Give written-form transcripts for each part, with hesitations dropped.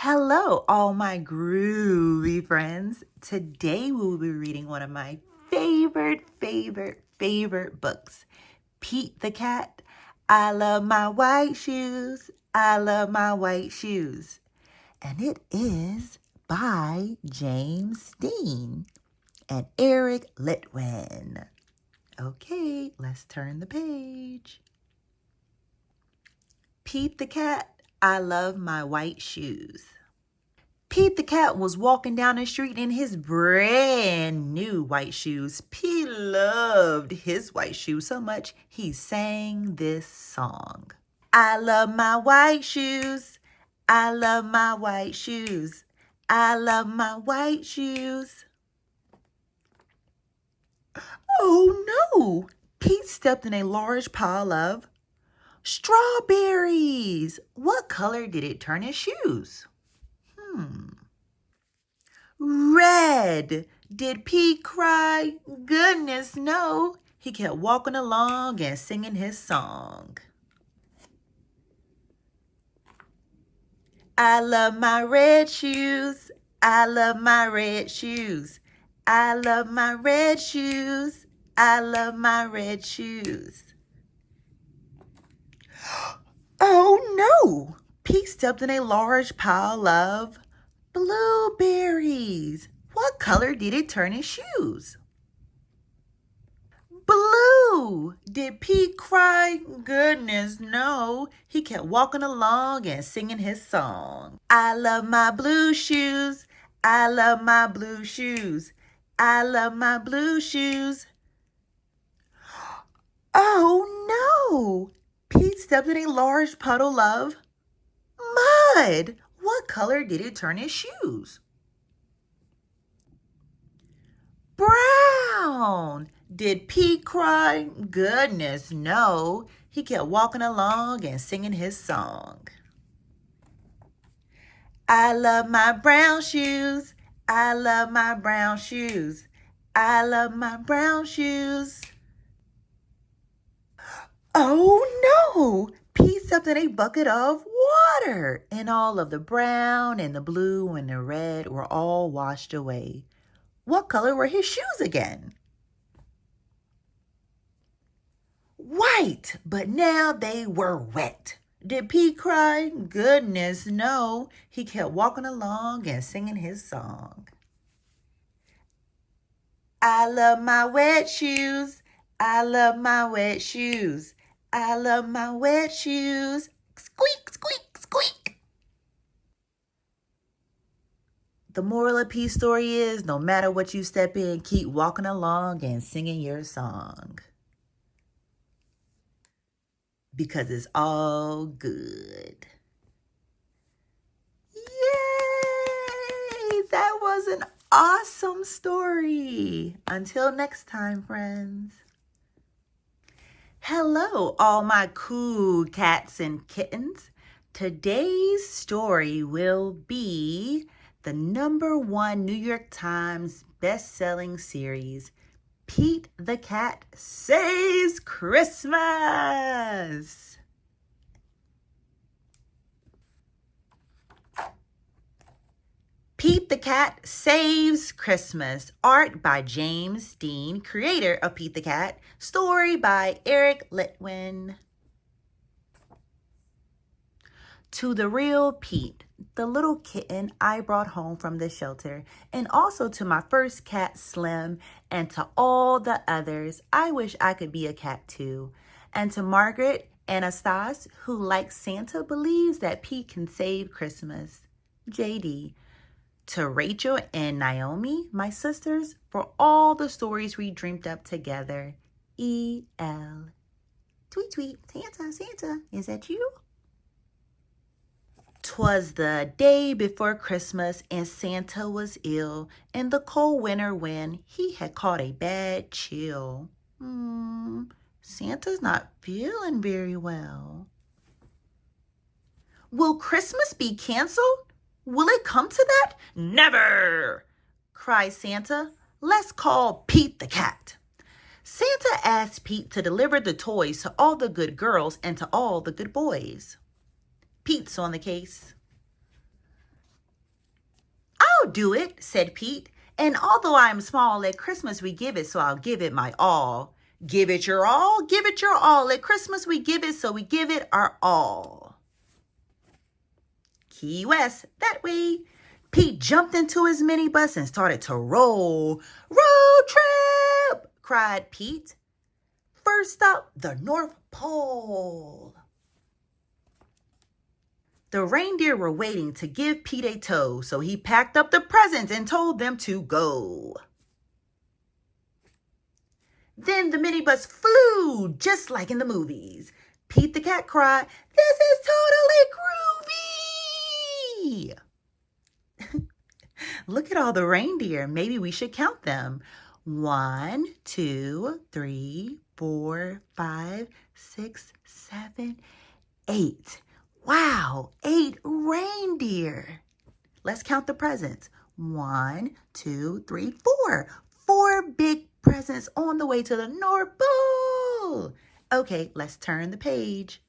Hello, all my groovy friends. Today we will be reading one of my favorite books, Pete the Cat. I love my white shoes. I love my white shoes. And it is by James Dean and Eric Litwin. Okay, let's turn the page. Pete the Cat. I love my white shoes. Pete the Cat was walking down the street in his brand new white shoes. Pete loved his white shoes so much he sang this song. I love my white shoes. I love my white shoes. I love my white shoes. Oh no! Pete stepped in a large pile of strawberries. What color did it turn his shoes? Red. Did Pete cry? Goodness, no. He kept walking along and singing his song. I love my red shoes. I love my red shoes. I love my red shoes. I love my red shoes. Oh no! Pete stepped in a large pile of blueberries. What color did it turn his shoes? Blue. Did Pete cry? Goodness, no. He kept walking along and singing his song. I love my blue shoes. I love my blue shoes. I love my blue shoes. Oh no! Pete stepped in a large puddle of mud. What color did it turn his shoes? Brown. Did Pete cry? Goodness, no. He kept walking along and singing his song. I love my brown shoes. I love my brown shoes. I love my brown shoes. Oh no! Pete stepped in a bucket of water, and all of the brown and the blue and the red were all washed away. What color were his shoes again? White, but now they were wet. Did Pete cry? Goodness, no. He kept walking along and singing his song. I love my wet shoes. I love my wet shoes. I love my wet shoes. Squeak, squeak, squeak. The moral of Pete's story is no matter what you step in, keep walking along and singing your song. Because it's all good. Yay! That was an awesome story. Until next time, friends. Hello, all my cool cats and kittens. Today's story will be the #1 New York Times best-selling series, Pete the Cat Saves Christmas. Pete the Cat Saves Christmas. Art by James Dean, creator of Pete the Cat. Story by Eric Litwin. To the real Pete, the little kitten I brought home from the shelter, and also to my first cat, Slim, and to all the others, I wish I could be a cat too. And to Margaret, Anastas, who like Santa believes that Pete can save Christmas. JD. To Rachel and Naomi, my sisters, for all the stories we dreamed up together. E.L. Tweet, tweet, Santa, Santa, is that you? 'Twas the day before Christmas, and Santa was ill. In the cold winter wind, he had caught a bad chill. Santa's not feeling very well. Will Christmas be canceled? Will it come to that? Never! Cried Santa. Let's call Pete the Cat. Santa asked Pete to deliver the toys to all the good girls and to all the good boys. Pete's on the case. do it, said Pete. And although I am small, at Christmas we give it, so I'll give it my all. Give it your all, give it your all. At Christmas we give it, so we give it our all. Key West, that way. Pete jumped into his minibus and started to roll. Road trip, cried Pete. First stop, the North Pole. The reindeer were waiting to give Pete a tow, so he packed up the presents and told them to go. Then the minibus flew, just like in the movies. Pete the cat cried, "This is totally groovy!" Look at all the reindeer. Maybe we should count them. 1, 2, 3, 4, 5, 6, 7, 8. Wow, 8 reindeer. Let's count the presents. 1, 2, 3, 4. 4 big presents on the way to the North Pole. Okay, let's turn the page.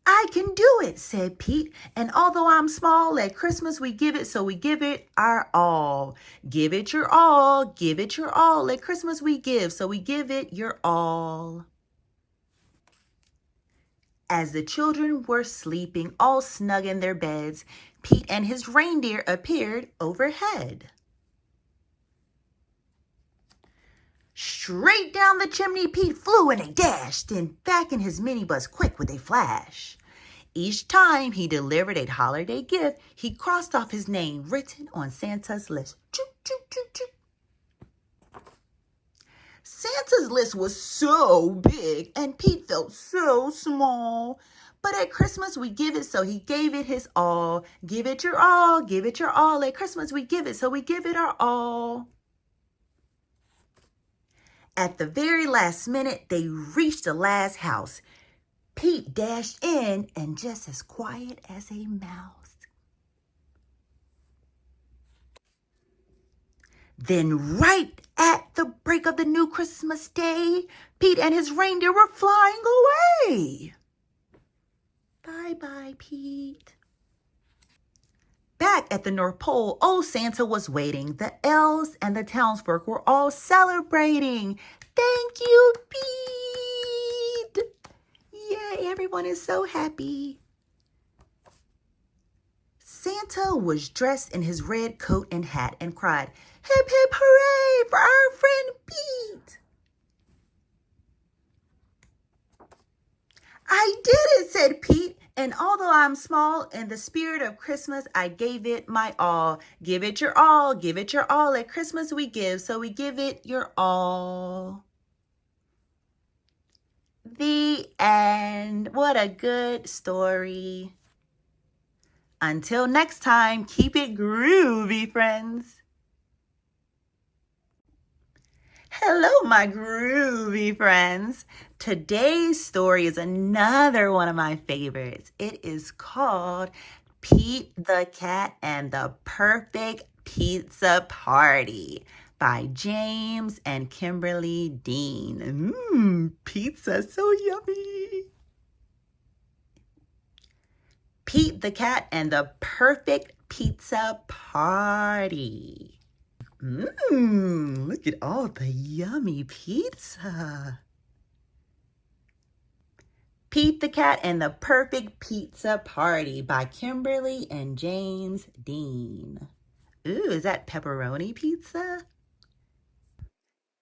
I can do it, said Pete. And although I'm small, at Christmas we give it, so we give it our all. Give it your all, give it your all. At Christmas we give, so we give it your all. As the children were sleeping, all snug in their beds, Pete and his reindeer appeared overhead. Straight down the chimney Pete flew and they dashed, then back in his minibus quick with a flash. Each time he delivered a holiday gift, he crossed off his name written on Santa's list. Choo, choo, choo, choo. Santa's list was so big and Pete felt so small. But at Christmas we give it, so he gave it his all. Give it your all, give it your all. At Christmas we give it, so we give it our all. At the very last minute, they reached the last house. Pete dashed in and just as quiet as a mouse. Then right at the break of the new Christmas day, Pete and his reindeer were flying away. Bye-bye, Pete. Back at the North Pole, old Santa was waiting. The elves and the townsfolk were all celebrating. Thank you, Pete! Yay, everyone is so happy. Santa was dressed in his red coat and hat and cried, "Hip, hip, hooray for our friend Pete!" I did it, said Pete. And although I'm small, in the spirit of Christmas, I gave it my all. Give it your all, give it your all. At Christmas we give, so we give it your all. The end. What a good story. Until next time, keep it groovy, friends. Hello, my groovy friends. Today's story is another one of my favorites. It is called Pete the Cat and the Perfect Pizza Party by James and Kimberly Dean. Pizza, so yummy. Pete the Cat and the Perfect Pizza Party. Look at all the yummy pizza. Pete the Cat and the Perfect Pizza Party by Kimberly and James Dean. Ooh, is that pepperoni pizza?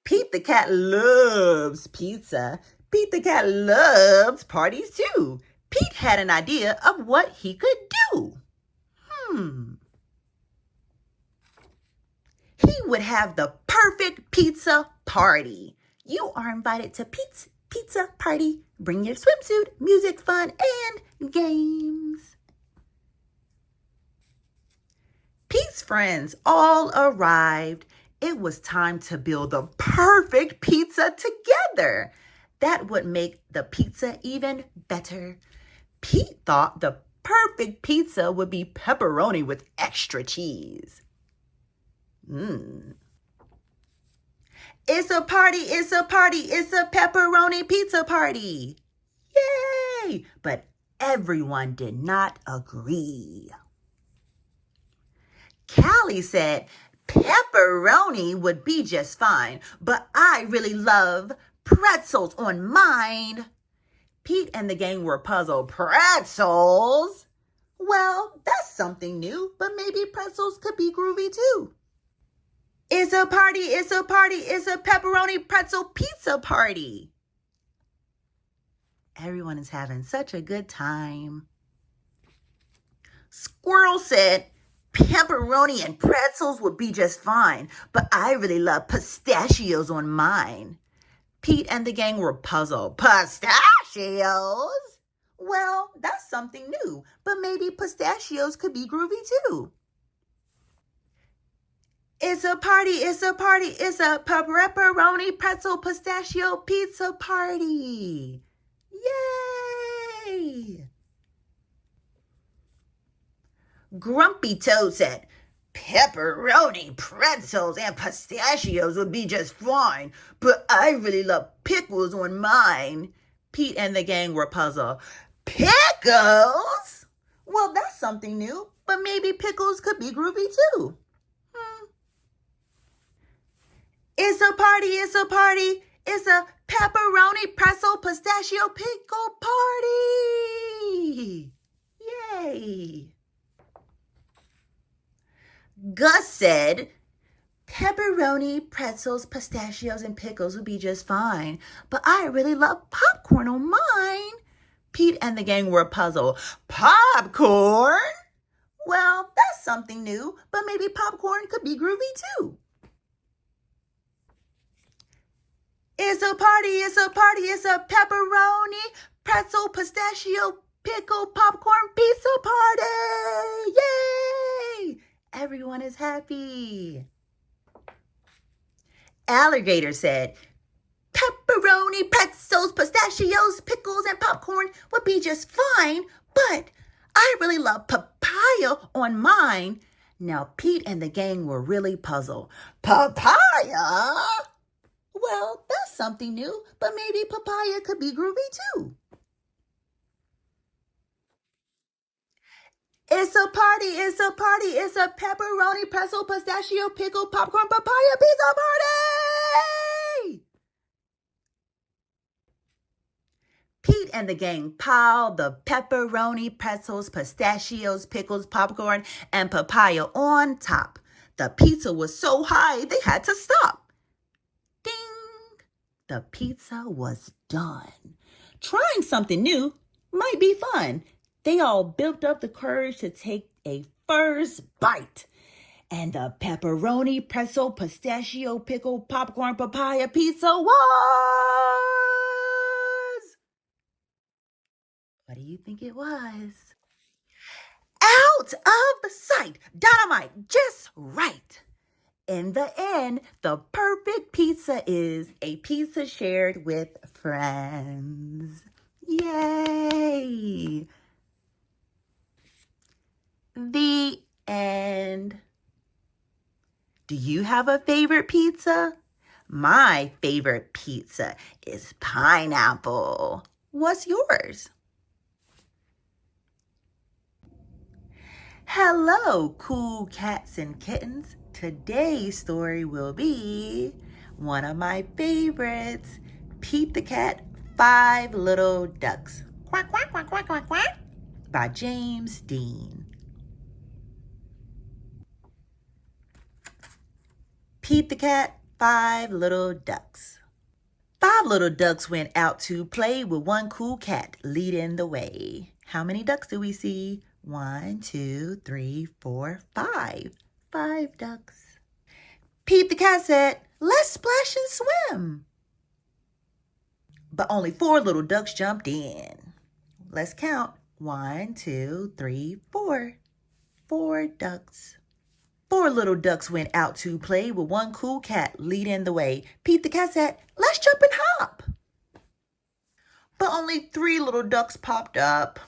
Pete the Cat loves pizza. Pete the Cat loves parties too. Pete had an idea of what he could do. He would have the perfect pizza party. You are invited to Pete's Pizza Party. Bring your swimsuit, music, fun, and games. Pete's friends all arrived. It was time to build the perfect pizza together. That would make the pizza even better. Pete thought the perfect pizza would be pepperoni with extra cheese. It's a party, it's a party, it's a pepperoni pizza party. Yay! But everyone did not agree. Callie said, pepperoni would be just fine, but I really love pretzels on mine. Pete and the gang were puzzled. Pretzels? Well, that's something new, but maybe pretzels could be groovy too. It's a party, it's a party, it's a pepperoni pretzel pizza party. Everyone is having such a good time. Squirrel said, pepperoni and pretzels would be just fine, but I really love pistachios on mine. Pete and the gang were puzzled. Pistachios? Well, that's something new, but maybe pistachios could be groovy too. It's a party, it's a party, it's a pepperoni pretzel pistachio pizza party. Yay! Grumpy Toad said, pepperoni, pretzels, and pistachios would be just fine, but I really love pickles on mine. Pete and the gang were puzzled. Pickles? Well, that's something new, but maybe pickles could be groovy too. It's a party, it's a party, it's a pepperoni, pretzel, pistachio, pickle party. Yay! Gus said, pepperoni, pretzels, pistachios, and pickles would be just fine, but I really love popcorn on mine. Pete and the gang were puzzled. Popcorn? Well, that's something new, but maybe popcorn could be groovy too. It's a party, it's a party, it's a pepperoni, pretzel, pistachio, pickle, popcorn, pizza party. Yay! Everyone is happy. Alligator said, pepperoni, pretzels, pistachios, pickles, and popcorn would be just fine, but I really love papaya on mine. Now, Pete and the gang were really puzzled. Papaya? Well, that's something new, but maybe papaya could be groovy too. It's a party, it's a party, it's a pepperoni, pretzel, pistachio, pickle, popcorn, papaya, pizza party! Pete and the gang piled the pepperoni, pretzels, pistachios, pickles, popcorn, and papaya on top. The pizza was so high, they had to stop. Ding! The pizza was done. Trying something new might be fun. They all built up the courage to take a first bite. And the pepperoni, pretzel, pistachio, pickle, popcorn, papaya pizza was... What do you think it was? Out of sight. Dynamite, just right. In the end, the perfect pizza is a pizza shared with friends. Yay! The end. Do you have a favorite pizza? My favorite pizza is pineapple. What's yours? Hello, cool cats and kittens. Today's story will be one of my favorites, Pete the Cat, 5 Little Ducks. Quack, quack, quack, quack, quack, quack. By James Dean. Pete the Cat, 5 Little Ducks. 5 little ducks went out to play with one cool cat leading the way. How many ducks do we see? 1, 2, 3, 4, 5. 5 ducks. Pete the cat said, let's splash and swim. But only 4 little ducks jumped in. Let's count. 1, 2, 3, 4. 4 ducks. 4 little ducks went out to play with one cool cat leading the way. Pete the cat said, let's jump and hop. But only 3 little ducks popped up.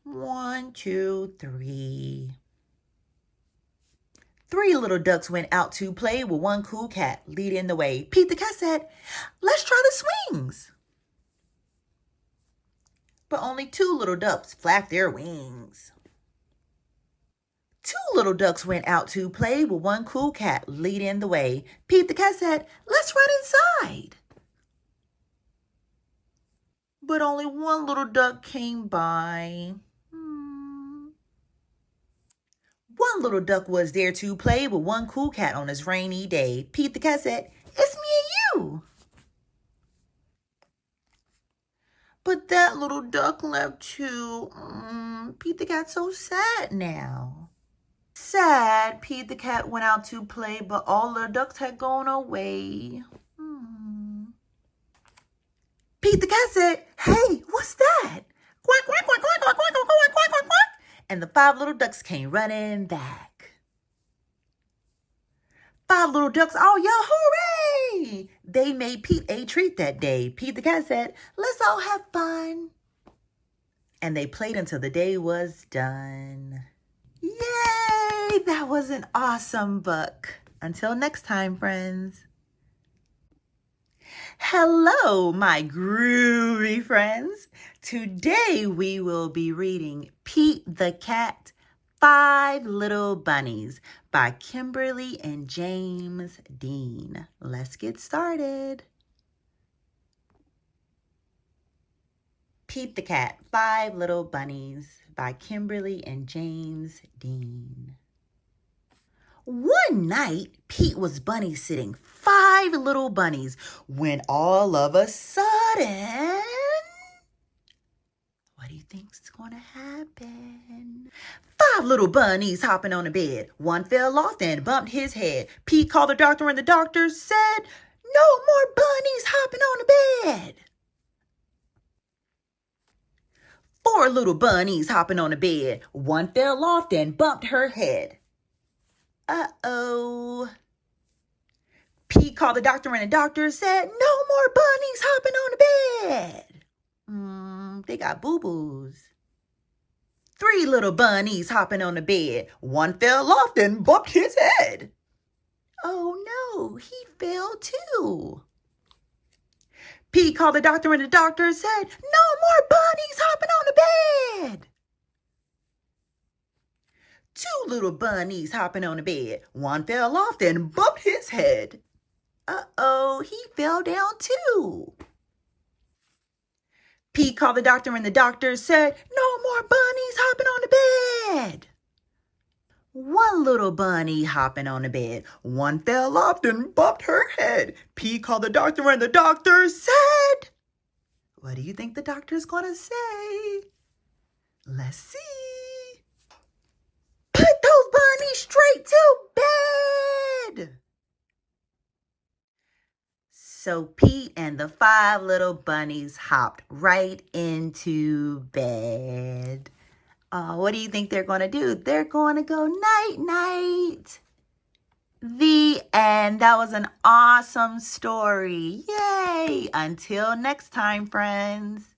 1, 2, 3. 3 little ducks went out to play with one cool cat leading the way. Pete the cat said, let's try the swings. But only 2 little ducks flapped their wings. Two little ducks went out to play with one cool cat leading the way. Pete the cat said, "Let's run inside." But only one little duck came by. One little duck was there to play with one cool cat on this rainy day. Pete the cat said, "It's me and you." But that little duck left too. Pete the cat's so sad now. Sad, Pete the cat went out to play, but all the ducks had gone away. Pete the cat said, "Hey, what's that?" Quack, quack, quack, quack, quack, quack, quack, quack, quack, quack, quack. And the five little ducks came running back. Five little ducks, oh yeah, hooray! They made Pete a treat that day. Pete the cat said, "Let's all have fun." And they played until the day was done. Yay! That was an awesome book. Until next time, friends. Hello, my groovy friends. Today we will be reading Pete the Cat, Five Little Bunnies by Kimberly and James Dean. Let's get started. Pete the Cat, Five Little Bunnies by Kimberly and James Dean. One night, Pete was bunny sitting five little bunnies when all of a sudden, what do you think's going to happen? Five little bunnies hopping on a bed. One fell off and bumped his head. Pete called the doctor and the doctor said, "No more bunnies hopping on the bed." Four little bunnies hopping on a bed. One fell off and bumped her head. Uh-oh. Pete called the doctor and the doctor said, "No more bunnies hopping on the bed." They got boo-boos. Three little bunnies hopping on the bed. One fell off and bumped his head. Oh no, he fell too. Pete called the doctor and the doctor said, "No more bunnies hopping on the bed." Two little bunnies hopping on the bed. One fell off and bumped his head. Uh-oh, he fell down too. Pete called the doctor and the doctor said, "No more bunnies hopping on the bed." One little bunny hopping on the bed. One fell off and bumped her head. Pete called the doctor and the doctor said, what do you think the doctor's gonna say? Let's see. "Put those bunnies straight to bed." So Pete and the five little bunnies hopped right into bed. What do you think they're going to do? They're going to go night-night. The end. That was an awesome story. Yay! Until next time, friends.